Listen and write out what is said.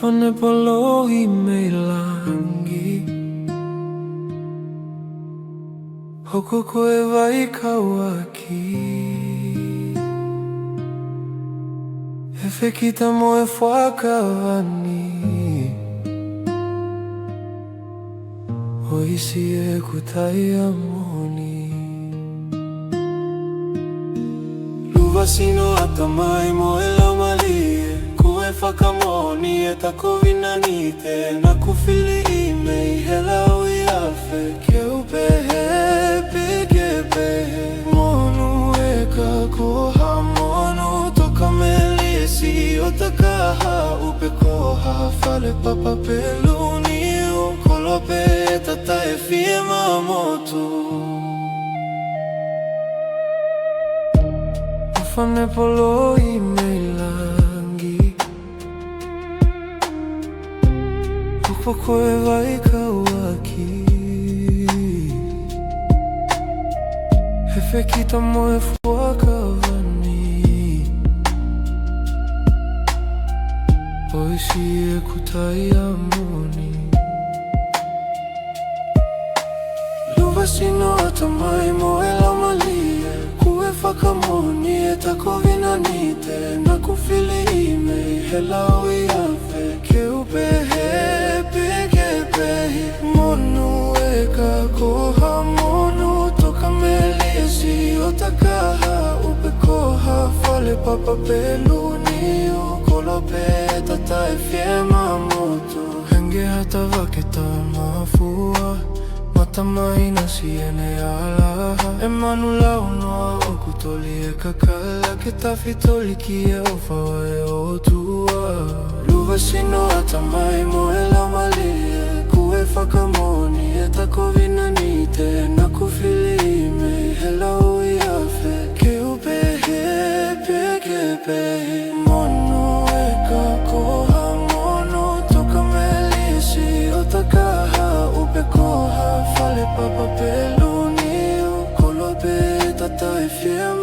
Ufane polohi meilangi Hoko koe vai kauaki E whekita mo e whakawani O isi e kutai amoni Luvasino atamai mo e laumalie Kue whakamoni e tako vinanite Na kufili I mei he lau I awhe Ke upehe peke pehe Monu e ka koha monu Toka melisi o takaha upe koha Fale papa peluni o kolope Tata e fie mamotu Ufane polo I meilangi Upo koe vai kauaki He whekita mo e whakawani O isi e kutai amoni Luvasino atamai mo e laumalie Kue whakamoni e tako vinanite Na kufili I mei he lau I awhe Ke upehe peke pehi Monu e ka koha monu Toka melisi o takaha upe koha Fale papa peluni o kolope Tata e fie mamotu Henge hata waketa mafua Matamaina siene alaha E manu lau noa o kutoli e kakala Ke tawhitoli ki e ofawa e o tua Luvasino atamai mo e laumalie Kue whakamoni e tako vinanite Na kufili I mei he lau I awhe Ke upehe peke pehi Mono e ka koha mono Toka melisi o takaha upe koha Fale papa peluni o kolope Tata e fie